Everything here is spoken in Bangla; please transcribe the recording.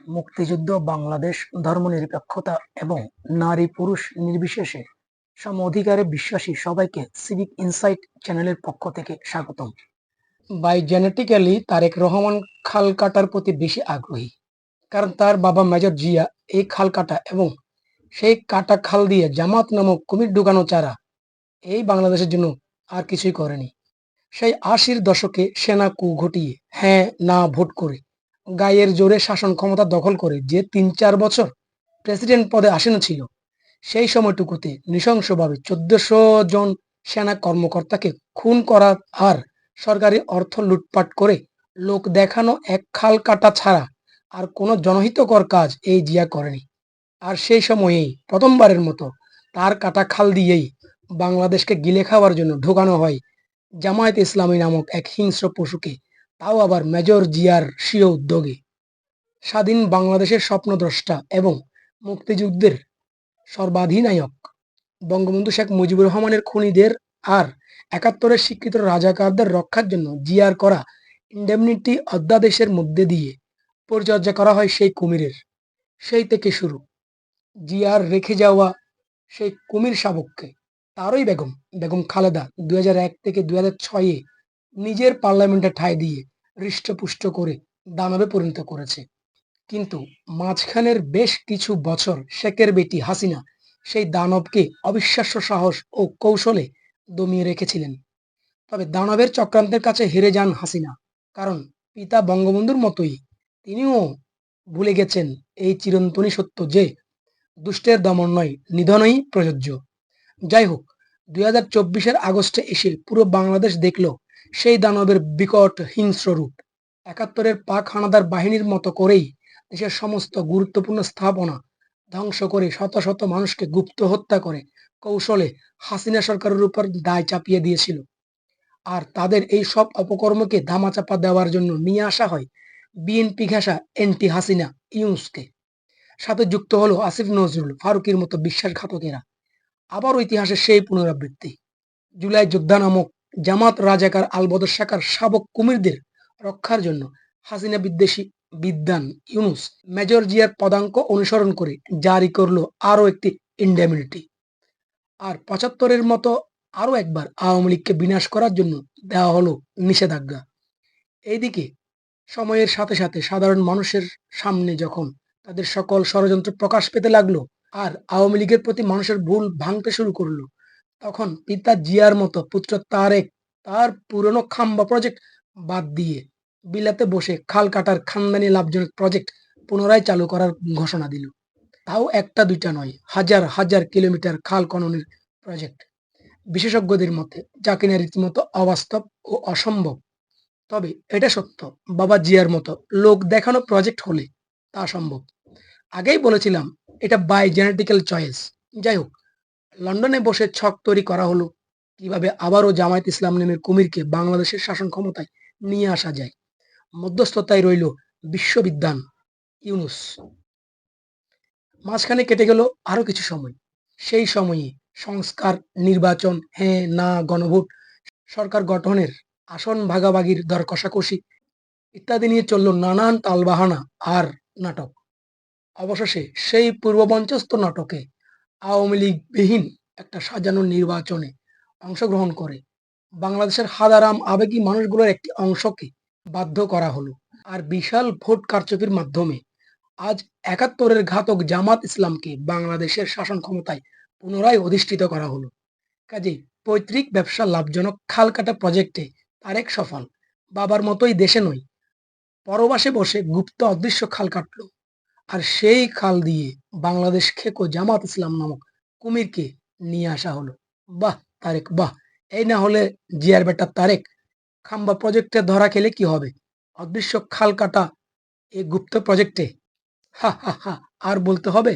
মুক্তিযুদ্ধ বাংলাদেশ ধর্মনিরপেক্ষতা এবং নারী পুরুষ নির্বিশেষে সম অধিকারে বিশ্বাসী সবাইকে সিভিক ইনসাইট চ্যানেলের পক্ষ থেকে স্বাগতম। বাই জেনেটিক্যালি তারেক রহমান খাল কাটার প্রতি বেশি আগ্রহী, কারণ তার বাবা মেজর জিয়া এই খাল কাটা এবং সেই কাটা খাল দিয়ে জামাত নামক কুমির ঢুকানো ছাড়া এই বাংলাদেশের জন্য আর কিছুই করেনি। সেই ৮০-র দশকে সেনা কু ঘটিয়ে হ্যাঁ না ভোট করে গায়ের জোরে শাসন ক্ষমতা দখল করে যে ৩-৪ বছর প্রেসিডেন্ট পদে আসীন ছিল, সেই সময়টুকুতে নৃশংসভাবে ১৪০০ জন সেনা কর্মকর্তাকে খুন করা আর সরকারি অর্থ লুটপাট করে লোক দেখানো এক খাল কাটা ছাড়া আর কোনো জনহিতকর কাজ এই জিয়া করেনি। আর সেই সময়েই প্রথমবারের মতো তার কাটা খাল দিয়েই বাংলাদেশকে গিলে খাওয়ার জন্য ঢোকানো হয় জামায়াতে ইসলামী নামক এক হিংস্র পশুকে, তাও আবার মেজর জিয়ার স্বীয় উদ্যোগে। স্বাধীন বাংলাদেশের স্বপ্নদ্রষ্টা এবং মুক্তিযুদ্ধের সর্বাধিনায়ক বঙ্গবন্ধু শেখ মুজিবুর রহমানের খুনিদের আর ৭১-এর স্বীকৃত রাজাকারদের রক্ষার জন্য জিয়ার করা ইন্ডেমনিটি অধ্যাদেশের মধ্যে দিয়ে পরিচর্যা করা হয় সেই কুমিরের। সেই থেকে শুরু জিয়ার রেখে যাওয়া সেই কুমির শাবককে তারই বেগম বেগম খালেদা ২০০১ থেকে ২০০৬-এ নিজের পার্লামেন্টে ঠাঁই দিয়ে হৃষ্টপুষ্ট করে দানবে পরিণত করেছে। কিন্তু মাঝখানের বেশ কিছু বছর শেখের বেটি হাসিনা সেই দানবকে অবিশ্বাস্য সাহস ও কৌশলে দমিয়ে রেখেছিলেন। তবে দানবের চক্রান্তের কাছে হেরে যান হাসিনা, কারণ পিতা বঙ্গবন্ধুর মতোই তিনিও ভুলে গেছেন এই চিরন্তনী সত্য যে দুষ্টের দমন নয়, নিধনই প্রযোজ্য। যাই হোক, ২০২৪-এর আগস্টে এসে পুরো বাংলাদেশ দেখল সেই দানবের বিকট হিংস্র রূপ। ৭১-এর পাক হানাদার বাহিনীর মতো করেই দেশের সমস্ত গুরুত্বপূর্ণ স্থাপনা ধ্বংস করে শত শত মানুষকে গুপ্ত হত্যা করে কৌশলে হাসিনা সরকারের উপর দায় চাপিয়ে দিয়েছিল। আর তাদের এই সব অপকর্মকে ধামাচাপা দেওয়ার জন্য নিয়ে আসা হয় বিএনপি ঘেঁষা এন্টি হাসিনা ইউনুসকে। সাথে যুক্ত হলো আসিফ নজরুল, ফারুকীর মতো বিশ্বাসঘাতকেরা। আবারও ইতিহাসের সেই পুনরাবৃত্তি। জুলাই যোদ্ধা নামক জামাত রাজাকার আলবদর শাখার শাবক কুমিরদের রক্ষার জন্য হাসিনা বিদ্বেষী বিদ্বান ইউনুস মেজর জিয়ার পদাঙ্ক অনুসরণ করে জারি করলো আরও একটি ইন্ডেমনিটি। আর ৭৫-এর মতো আরও একবার আওয়ামী লীগকে বিনাশ করার জন্য দেওয়া হলো নিষেধাজ্ঞা। এইদিকে সময়ের সাথে সাথে সাধারণ মানুষের সামনে যখন তাদের সকল ষড়যন্ত্র প্রকাশ পেতে লাগলো আর আওয়ামী লীগের প্রতি মানুষের ভুল ভাঙতে শুরু করলো, তখন পিতা জিয়ার মতো পুত্র তারেক তার পুরনো খাম্বা প্রজেক্ট বাদ দিয়ে বিলাতে বসে খাল কাটার খানদানি লাভজনক প্রজেক্ট পুনরায় চালু করার ঘোষণা দিল। তাও একটা দুইটা নয়, হাজার হাজার কিলোমিটার খাল খননের প্রজেক্ট। বিশেষজ্ঞদের মতে যা কিনা রীতিমতো অবাস্তব ও অসম্ভব। তবে এটা সত্য, বাবা জিয়ার মতো লোক দেখানো প্রজেক্ট হলে তা সম্ভব। আগেই বলেছিলাম এটা বাই জেনেটিক্যাল চয়েস। যাই হোক, লন্ডনে বসে ছক তৈরি করা হলো কিভাবে আবারও জামায়াত ইসলাম নামের কুমিরকে বাংলাদেশের শাসন ক্ষমতায় নিয়ে আসা যায়। মধ্যস্থতায় রইল বিশ্ববিদ্যান ইউনুস। মাঝখানে কেটে গেল আরো কিছু সময়। সেই সময়ে সংস্কার, নির্বাচন, হ্যাঁ না গণভোট, সরকার গঠনের আসন ভাগাভাগির দর কষাকষি ইত্যাদি নিয়ে চলল নানান টালবাহানা আর নাটক। অবশেষে সেই পূর্বমঞ্চস্থ নাটকে আওয়ামী লীগবিহীন একটা সাজানো নির্বাচনে অংশগ্রহণ করে বাংলাদেশের হাজারাম আবেগী মানুষগুলোর একটি অংশকে বাধ্য করা হলো। আর বিশাল ভোট কারচুপির মাধ্যমে আজ ৭১-এর ঘাতক জামাত ইসলামকে বাংলাদেশের শাসন ক্ষমতায় পুনরায় অধিষ্ঠিত করা হলো। কাজেই পৈতৃক ব্যবসা লাভজনক খাল কাটা প্রজেক্টে তারেক সফল। বাবার মতোই দেশে নয়, পরবাসে বসে গুপ্ত অদৃশ্য খাল কাটলো। আর সেই খাল দিয়ে বাংলাদেশ খেকো জামাত ইসলাম নামক কুমিরকে নিয়ে আসা হলো। বাহ তারেক বাহ! এই না হলে জিয়ার বেটা তারেক খাম্বা প্রজেক্টে ধরা খেলে কি হবে? অদৃশ্য খাল কাটা এই গুপ্ত প্রজেক্টে, হা হা হা, আর বলতে হবে?